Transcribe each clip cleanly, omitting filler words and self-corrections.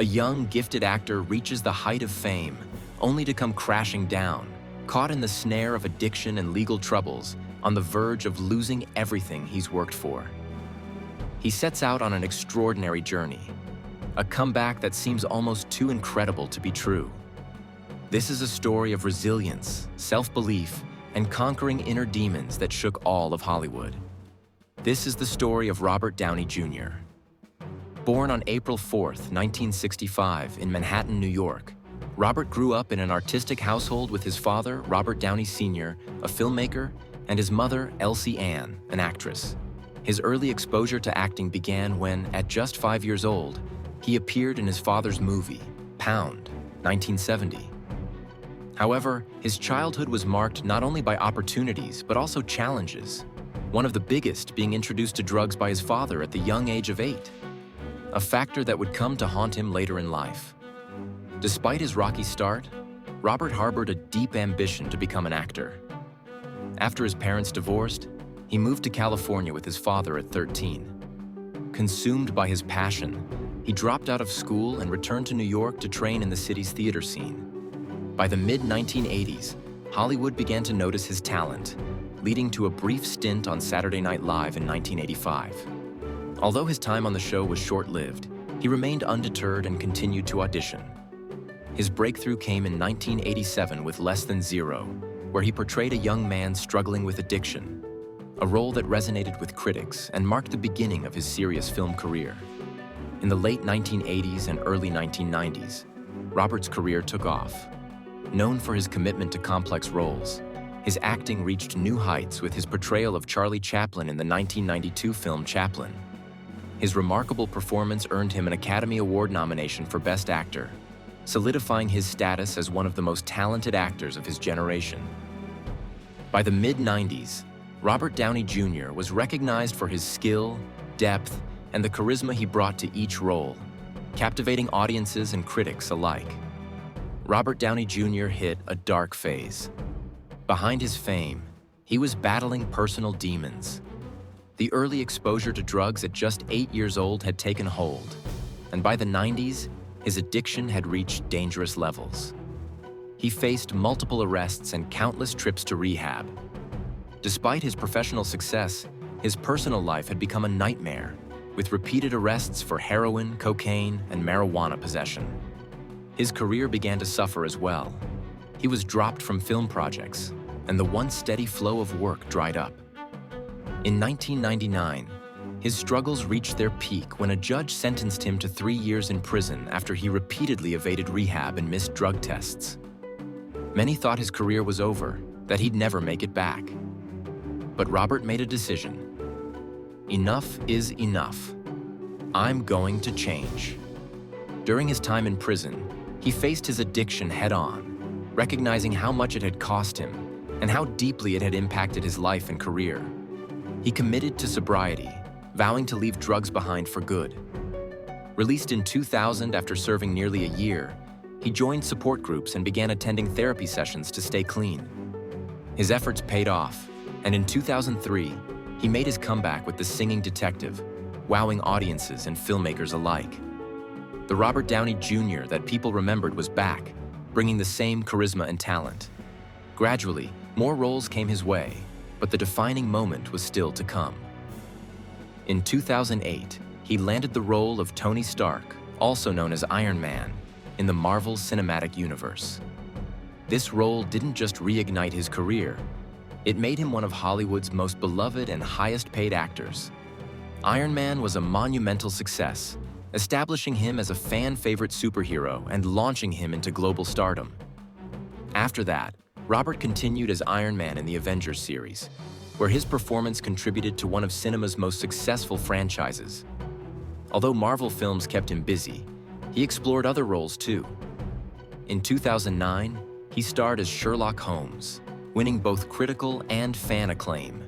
A young, gifted actor reaches the height of fame, only to come crashing down, caught in the snare of addiction and legal troubles, on the verge of losing everything he's worked for. He sets out on an extraordinary journey, a comeback that seems almost too incredible to be true. This is a story of resilience, self-belief, and conquering inner demons that shook all of Hollywood. This is the story of Robert Downey Jr. Born on April 4th, 1965, in Manhattan, New York, Robert grew up in an artistic household with his father, Robert Downey Sr., a filmmaker, and his mother, Elsie Ann, an actress. His early exposure to acting began when, at just 5 years old, he appeared in his father's movie, Pound, 1970. However, his childhood was marked not only by opportunities, but also challenges, one of the biggest being introduced to drugs by his father at the young age of 8, a factor that would come to haunt him later in life. Despite his rocky start, Robert harbored a deep ambition to become an actor. After his parents divorced, he moved to California with his father at 13. Consumed by his passion, he dropped out of school and returned to New York to train in the city's theater scene. By the mid-1980s, Hollywood began to notice his talent, leading to a brief stint on Saturday Night Live in 1985. Although his time on the show was short-lived, he remained undeterred and continued to audition. His breakthrough came in 1987 with Less Than Zero, where he portrayed a young man struggling with addiction, a role that resonated with critics and marked the beginning of his serious film career. In the late 1980s and early 1990s, Robert's career took off. Known for his commitment to complex roles, his acting reached new heights with his portrayal of Charlie Chaplin in the 1992 film Chaplin. His remarkable performance earned him an Academy Award nomination for Best Actor, solidifying his status as one of the most talented actors of his generation. By the mid-90s, Robert Downey Jr. was recognized for his skill, depth, and the charisma he brought to each role, captivating audiences and critics alike. Robert Downey Jr. hit a dark phase. Behind his fame, he was battling personal demons. The early exposure to drugs at just 8 years old had taken hold, and by the 90s, his addiction had reached dangerous levels. He faced multiple arrests and countless trips to rehab. Despite his professional success, his personal life had become a nightmare, with repeated arrests for heroin, cocaine, and marijuana possession. His career began to suffer as well. He was dropped from film projects, and the once steady flow of work dried up. In 1999, his struggles reached their peak when a judge sentenced him to 3 years in prison after he repeatedly evaded rehab and missed drug tests. Many thought his career was over, that he'd never make it back. But Robert made a decision. Enough is enough. I'm going to change. During his time in prison, he faced his addiction head-on, recognizing how much it had cost him and how deeply it had impacted his life and career. He committed to sobriety, vowing to leave drugs behind for good. Released in 2000 after serving nearly a year, he joined support groups and began attending therapy sessions to stay clean. His efforts paid off, and in 2003, he made his comeback with The Singing Detective, wowing audiences and filmmakers alike. The Robert Downey Jr. that people remembered was back, bringing the same charisma and talent. Gradually, more roles came his way, but the defining moment was still to come. In 2008, he landed the role of Tony Stark, also known as Iron Man, in the Marvel Cinematic Universe. This role didn't just reignite his career, it made him one of Hollywood's most beloved and highest-paid actors. Iron Man was a monumental success, establishing him as a fan-favorite superhero and launching him into global stardom. After that, Robert continued as Iron Man in the Avengers series, where his performance contributed to one of cinema's most successful franchises. Although Marvel films kept him busy, he explored other roles too. In 2009, he starred as Sherlock Holmes, winning both critical and fan acclaim.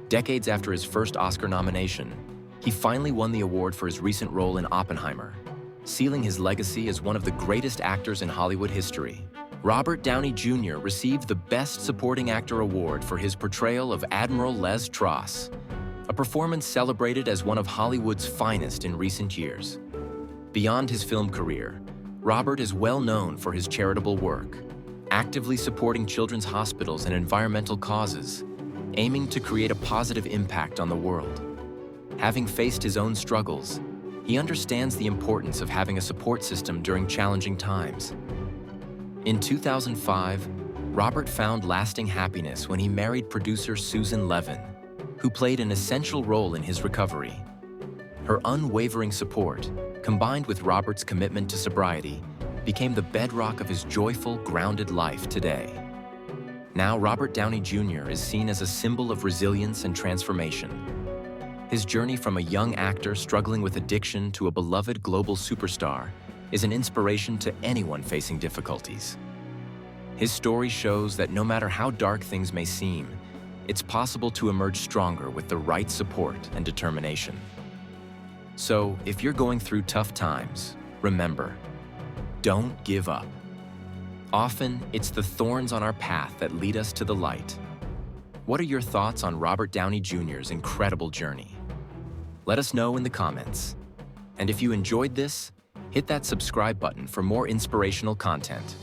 Decades after his first Oscar nomination, he finally won the award for his recent role in Oppenheimer, sealing his legacy as one of the greatest actors in Hollywood history. Robert Downey Jr. received the Best Supporting Actor award for his portrayal of Admiral Les Truss, a performance celebrated as one of Hollywood's finest in recent years. Beyond his film career, Robert is well known for his charitable work, actively supporting children's hospitals and environmental causes, aiming to create a positive impact on the world. Having faced his own struggles, he understands the importance of having a support system during challenging times. In 2005, Robert found lasting happiness when he married producer Susan Levin, who played an essential role in his recovery. Her unwavering support, combined with Robert's commitment to sobriety, became the bedrock of his joyful, grounded life today. Now, Robert Downey Jr. is seen as a symbol of resilience and transformation. His journey from a young actor struggling with addiction to a beloved global superstar is an inspiration to anyone facing difficulties. His story shows that no matter how dark things may seem, it's possible to emerge stronger with the right support and determination. So, if you're going through tough times, remember, don't give up. Often, it's the thorns on our path that lead us to the light. What are your thoughts on Robert Downey Jr.'s incredible journey? Let us know in the comments. And if you enjoyed this, hit that subscribe button for more inspirational content.